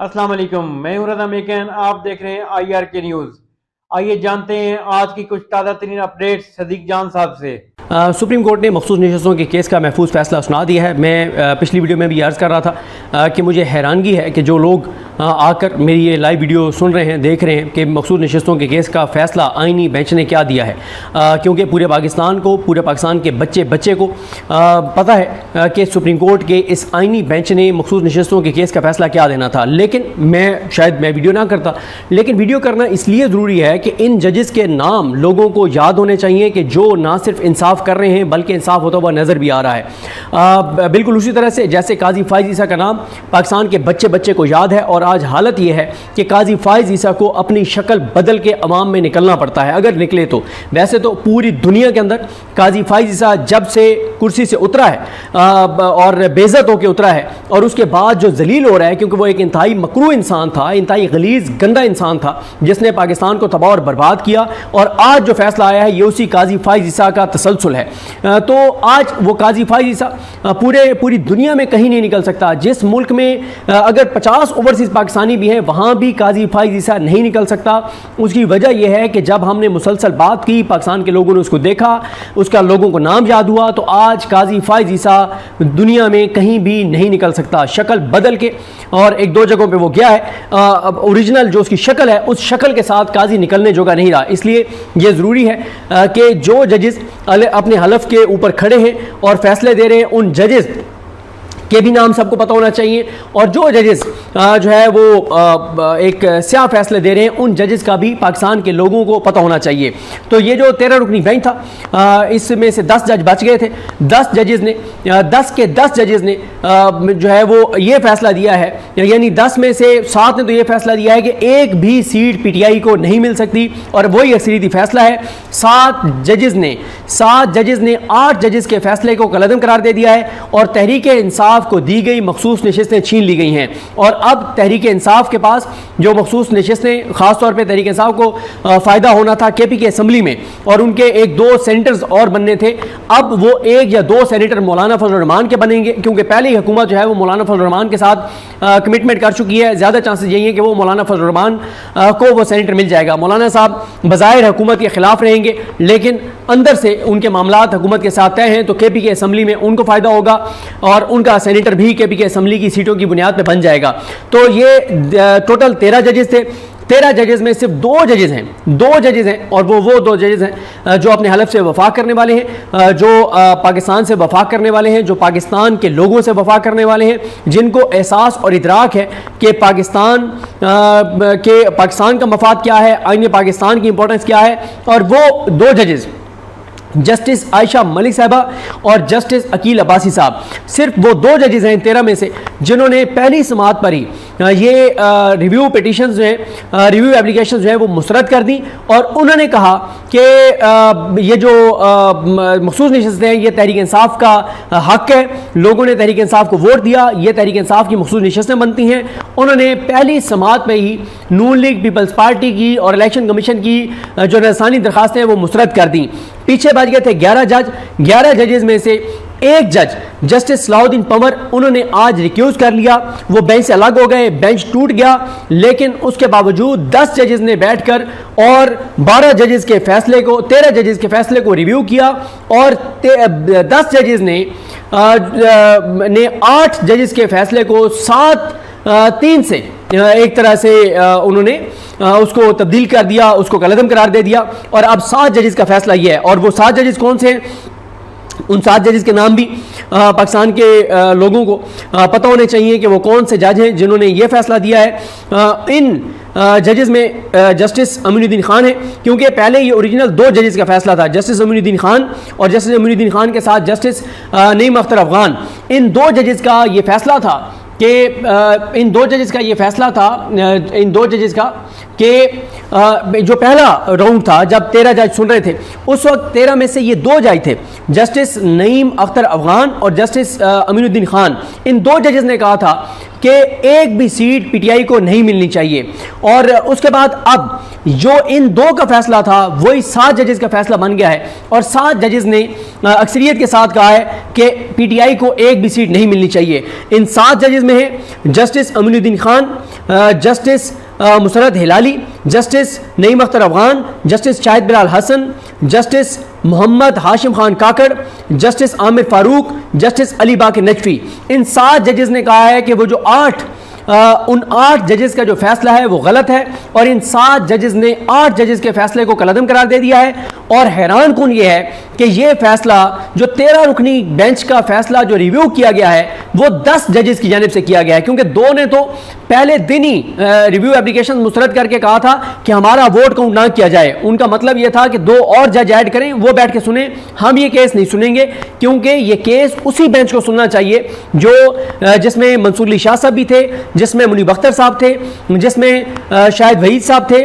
السلام علیکم، میں ہوں رضا میکن، آپ دیکھ رہے ہیں IRK نیوز۔ آئیے جانتے ہیں آج کی کچھ تازہ ترین اپڈیٹ صدیق جان صاحب سے۔ سپریم کورٹ نے مخصوص نشستوں کے کیس کا محفوظ فیصلہ سنا دیا ہے۔ میں پچھلی ویڈیو میں بھی عرض کر رہا تھا کہ مجھے حیرانگی ہے کہ جو لوگ آ کر میری یہ لائیو ویڈیو سن رہے ہیں، دیکھ رہے ہیں کہ مخصوص نشستوں کے کیس کا فیصلہ آئینی بینچ نے کیا دیا ہے، کیونکہ پورے پاکستان کے بچے کو پتہ ہے کہ سپریم کورٹ کے اس آئینی بینچ نے مخصوص نشستوں کے کیس کا فیصلہ کیا دینا تھا۔ لیکن میں ویڈیو نہ کرتا، لیکن ویڈیو کرنا اس لیے ضروری ہے کہ ان ججز کے نام لوگوں کو یاد ہونے چاہیے کہ جو نہ صرف انصاف کر رہے ہیں بلکہ انصاف ہوتا ہوا نظر بھی آ رہا ہے۔ بالکل اسی طرح سے جیسے قاضی فائز عیسیٰ کا نام پاکستان کے بچے کو یاد ہے، اور آج حالت یہ ہے کہ قاضی فائز عیسیٰ کو اپنی شکل بدل کے عوام میں نکلنا پڑتا ہے، اگر نکلے تو۔ ویسے تو پوری دنیا کے اندر قاضی فائز عیسیٰ جب سے کرسی سے اترا ہے اور بے عزت ہو کے اترا ہے، اور اس کے بعد جو ذلیل ہو رہا ہے، کیونکہ وہ ایک انتہائی مکروہ انسان تھا، انتہائی غلیظ گندا انسان تھا جس نے پاکستان کو تباہ اور برباد کیا، اور آج جو فیصلہ آیا ہے یہ اسی قاضی فائز عیسیٰ کا تسلسل ہے۔ تو آج وہ قاضی فائز عیسیٰ پوری دنیا میں کہیں نہیں نکل سکتا۔ جس ملک میں اگر 50 اوورسیز پاکستانی بھی ہیں وہاں بھی قاضی فائز عیسیٰ نہیں نکل سکتا۔ اس کی وجہ یہ ہے کہ جب ہم نے مسلسل بات کی، پاکستان کے لوگوں نے اس کو دیکھا، اس کا لوگوں کو نام یاد ہوا، تو آج قاضی فائز عیسیٰ دنیا میں کہیں بھی نہیں نکل سکتا۔ شکل بدل کے، اور ایک دو جگہوں پہ وہ گیا ہے، اوریجنل جو اس کی شکل ہے اس شکل کے ساتھ قاضی نکلنے جوگا نہیں رہا۔ اس لیے یہ ضروری ہے کہ جو ججز اپنے حلف کے اوپر کھڑے ہیں اور فیصلے دے رہے ہیں، ان ججز کے بھی نام سب کو پتہ ہونا چاہیے، اور جو ججز جو ہے وہ ایک سیاہ فیصلے دے رہے ہیں ان ججز کا بھی پاکستان کے لوگوں کو پتہ ہونا چاہیے۔ تو یہ جو 13 رکنی بینچ تھا، اس میں سے 10 جج بچ گئے تھے۔ 10 ججز نے 10 ججز نے جو ہے وہ یہ فیصلہ دیا ہے، یعنی 10 میں سے 7 نے تو یہ فیصلہ دیا ہے کہ ایک بھی سیٹ PTI کو نہیں مل سکتی، اور وہی اکثریتی فیصلہ ہے۔ 7 ججز نے 8 ججز کے فیصلے کو کالعدم قرار دے دیا ہے، اور تحریک انصاف کو دی گئی مخصوص نشستیں چھین لی گئی ہیں۔ اور اب تحریک انصاف کے پاس جو مخصوص نشستیں، خاص طور پہ تحریک انصاف کو فائدہ ہونا تھا KP کی اسمبلی میں، اور ان کے 1-2 سینیٹرز اور بننے تھے، اب وہ 1 یا 2 سینیٹر مولانا فضل الرحمان کے بنیں گے، کیونکہ پہلی حکومت جو ہے وہ مولانا فضل الرحمان کے ساتھ کمٹمنٹ کر چکی ہے۔ زیادہ چانسز یہی ہیں کہ وہ مولانا فضل الرحمان کو وہ سینیٹر مل جائے گا۔ مولانا صاحب بظاہر حکومت کے خلاف رہیں گے، لیکن اندر سے ان کے معاملات حکومت کے ساتھ طے ہیں، تو KP کی اسمبلی میں ان کو فائدہ ہوگا، اور ان کا سینیٹر بھی KP کی اسمبلی کی سیٹوں کی بنیاد پہ بن جائے گا۔ تو یہ ٹوٹل 13 ججز تھے۔ 13 ججز میں صرف 2 ججز ہیں، اور وہ 2 ججز ہیں جو اپنے حلف سے وفا کرنے والے ہیں، جو پاکستان سے وفا کرنے والے ہیں، جو پاکستان کے لوگوں سے وفا کرنے والے ہیں، جن کو احساس اور ادراک ہے کہ پاکستان کا مفاد کیا ہے، آئین پاکستان کی امپورٹنس کیا ہے۔ اور وہ 2 ججز جسٹس عائشہ ملک صاحبہ اور جسٹس عقیل عباسی صاحب، صرف وہ 2 ججز ہیں 13 میں سے جنہوں نے پہلی سماعت پر ہی یہ ریویو پیٹیشنز جو ہیں، ریویو اپلیکیشنز جو ہیں وہ مسترد کر دیں، اور انہوں نے کہا کہ یہ جو مخصوص نشستیں ہیں یہ تحریک انصاف کا حق ہے، لوگوں نے تحریک انصاف کو ووٹ دیا، یہ تحریک انصاف کی مخصوص نشستیں بنتی ہیں۔ انہوں نے پہلی سماعت میں ہی نون لیگ پیپلز پارٹی کی اور الیکشن کمیشن کی جو نظرثانی درخواستیں ہیں وہ مسترد کر دیں۔ پیچھے بچ گئے تھے 11 ججز میں سے ایک جج جسٹس صلاح الدین پنور، انہوں نے آج ریکیوز کر لیا، وہ بینچ سے الگ ہو گئے، بینچ ٹوٹ گیا، لیکن اس کے باوجود 10 ججز نے بیٹھ کر اور 13 ججز کے فیصلے کو ریویو کیا، اور 10 ججز نے 8 ججز کے فیصلے کو 7-3 سے ایک طرح سے انہوں نے اس کو تبدیل کر دیا، اس کو کالعدم قرار دے دیا، اور اب 7 ججز کا فیصلہ یہ ہے۔ اور وہ 7 ججز کون سے ہیں؟ ان 7 ججز کے نام بھی پاکستان کے لوگوں کو پتہ ہونے چاہیے کہ وہ کون سے جج ہیں جنہوں نے یہ فیصلہ دیا ہے۔ ان ججز میں جسٹس امین الدین خان ہیں، کیونکہ پہلے یہ اوریجنل 2 ججز کا فیصلہ تھا، جسٹس امین الدین خان، اور جسٹس امین الدین خان کے ساتھ جسٹس نعیم اختر افغان۔ ان 2 ججز کا یہ فیصلہ تھا کہ کہ جو پہلا راؤنڈ تھا جب 13 جج سن رہے تھے اس وقت 13 میں سے یہ 2 جج تھے, جسٹس نعیم اختر افغان اور جسٹس امین الدین خان. ان 2 ججز نے کہا تھا کہ ایک بھی سیٹ پی ٹی آئی کو نہیں ملنی چاہیے, اور اس کے بعد اب جو ان 2 کا فیصلہ تھا وہی 7 ججز کا فیصلہ بن گیا ہے, اور 7 ججز نے اکثریت کے ساتھ کہا ہے کہ پی ٹی آئی کو ایک بھی سیٹ نہیں ملنی چاہیے. ان 7 ججز میں ہیں جسٹس امین الدین خان, جسٹس مسرت ہلالی, جسٹس نعیم اختر افغان, جسٹس شاہد بلال حسن, جسٹس محمد ہاشم خان کاکڑ, جسٹس عامر فاروق, جسٹس علی باقر نجفی. ان 7 ججز نے کہا ہے کہ وہ جو 8 ججز کا جو فیصلہ ہے وہ غلط ہے, اور ان 7 ججز نے 8 ججز کے فیصلے کو کالعدم قرار دے دیا ہے. اور حیران کن یہ ہے کہ یہ فیصلہ جو 13 رکنی بینچ کا فیصلہ جو ریویو کیا گیا ہے وہ 10 ججز کی جانب سے کیا گیا ہے, کیونکہ 2 نے تو پہلے دن ہی ریویو اپلیکیشن مسترد کر کے کہا تھا کہ ہمارا ووٹ کاؤنٹ نہ کیا جائے. ان کا مطلب یہ تھا کہ 2 اور جج ایڈ کریں, وہ بیٹھ کے سنیں, ہم یہ کیس نہیں سنیں گے کیونکہ یہ کیس اسی بینچ کو سننا چاہیے جو جس میں منصور علی شاہ صاحب بھی تھے, جس میں منیب اختر صاحب تھے, جس میں شاہد وحید صاحب تھے,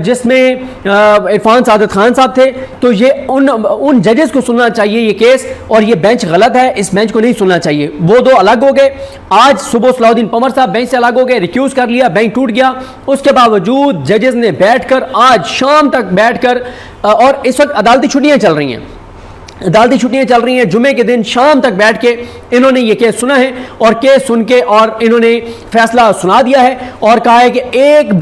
جس میں عرفان سعادت خان صاحب تھے. تو یہ ان ججز کو سننا چاہیے یہ کیس, اور یہ بینچ غلط ہے, اس بینچ کو نہیں سننا چاہیے. وہ 2 الگ ہو گئے. آج صبح صلاح الدین پمر صاحب بینچ سے الگ ہو گئے, ریکیوز کر لیا, بینچ ٹوٹ گیا. اس کے باوجود ججز نے بیٹھ کر آج شام تک بیٹھ کر, اور اس وقت عدالتی چھٹیاں چل رہی ہیں, جمعے کے دن شام تک بیٹھ کے انہوں نے یہ کیس سنا ہے, اور کیس سن کے اور انہوں نے فیصلہ سنا دیا ہے اور کہا ہے کہ ایک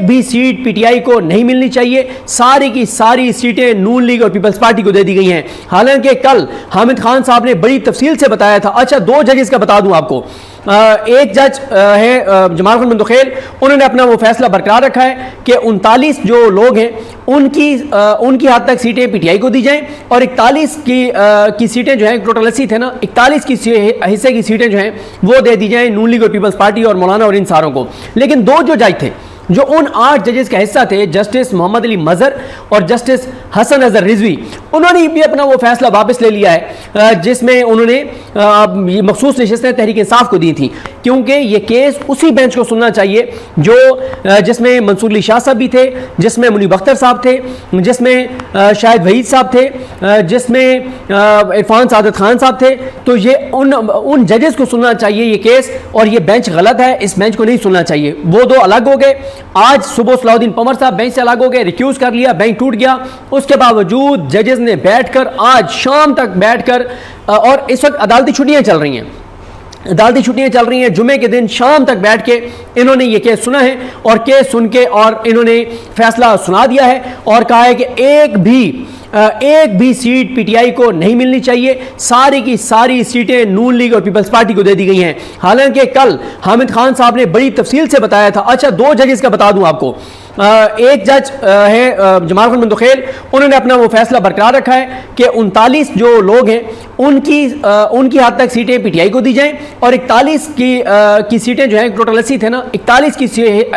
بھی سیٹ پی ٹی آئی کو نہیں ملنی چاہیے. ساری کی ساری سیٹیں نون لیگ اور پیپلز پارٹی کو دے دی گئی ہیں. حالانکہ کل حامد خان صاحب نے بڑی تفصیل سے بتایا تھا. اچھا 2 ججز کا بتا دوں آپ کو. ایک جج ہے جمال خان بندخیل, انہوں نے اپنا وہ فیصلہ برقرار رکھا ہے کہ 39 جو لوگ ہیں ان کی حد تک سیٹیں پی ٹی آئی کو دی جائیں, اور 41 کی سیٹیں جو ہیں, ٹوٹل 80 تھے نا, 41 کی حصے کی سیٹیں جو ہیں وہ دے دی جائیں نون لیگ اور پیپلز پارٹی اور مولانا اور ان ساروں کو. لیکن 2 جو جج تھے جو ان 8 ججز کا حصہ تھے, جسٹس محمد علی مظہر اور جسٹس حسن اظہر رضوی, انہوں نے بھی اپنا وہ فیصلہ واپس لے لیا ہے جس میں انہوں نے مخصوص نشستیں تحریک انصاف کو دی تھیں, کیونکہ یہ کیس اسی بینچ کو سننا چاہیے جو جس میں منصور علی شاہ صاحب بھی تھے, جس میں منیب اختر صاحب تھے, جس میں شاہد وحید صاحب تھے, جس میں عرفان سعادت خان صاحب تھے. تو یہ ان ججز کو سننا چاہیے یہ کیس, اور یہ بینچ غلط ہے, اس بینچ کو نہیں سننا چاہیے. وہ 2 الگ ہو گئے. آج صبح صلاح الدین پمر صاحب بینچ سے الگ ہو گئے, ریکیوز کر لیا, بینچ ٹوٹ گیا. اس کے باوجود ججز نے بیٹھ کر آج شام تک بیٹھ کر, اور اس وقت عدالتی چھٹیاں چل رہی ہیں, جمعے کے دن شام تک بیٹھ کے انہوں نے یہ کیس سنا ہے, اور کیس سن کے اور انہوں نے فیصلہ سنا دیا ہے اور کہا ہے کہ ایک بھی سیٹ پی ٹی آئی کو نہیں ملنی چاہیے. ساری کی ساری سیٹیں نون لیگ اور پیپلز پارٹی کو دے دی گئی ہیں. حالانکہ کل حامد خان صاحب نے بڑی تفصیل سے بتایا تھا. اچھا 2 ججز کا بتا دوں آپ کو. ایک جج ہے جمال خان بندخیل, انہوں نے اپنا وہ فیصلہ برقرار رکھا ہے کہ 39 جو لوگ ہیں ان کی حد تک سیٹیں پی ٹی آئی کو دی جائیں, اور 41 کی سیٹیں جو ہیں, ٹوٹل 80 تھے نا, 41 کی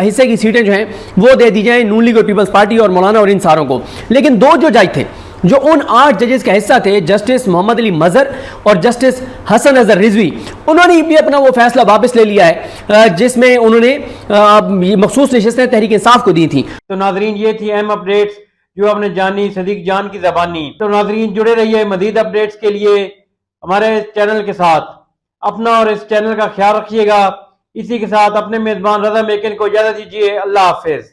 حصے کی سیٹیں جو ہیں وہ دے دی جائیں نون لیگ اور پیپلز پارٹی اور مولانا اور ان ساروں کو. لیکن 2 جو جج تھے جو ان 8 ججز کا حصہ تھے, جسٹس محمد علی مظہر اور جسٹس حسن اظہر رضوی, انہوں نے بھی اپنا وہ فیصلہ واپس لے لیا ہے جس میں انہوں نے مخصوص نشستیں تحریک انصاف کو دی تھیں. تو ناظرین یہ تھی اہم اپڈیٹس جو آپ نے جانی صدیق جان کی زبانی. تو ناظرین جڑے رہیے مزید اپڈیٹس کے لیے ہمارے چینل کے ساتھ. اپنا اور اس چینل کا خیال رکھیے گا. اسی کے ساتھ اپنے میزبان رضا میکن کو اجازت دیجیے. اللہ حافظ.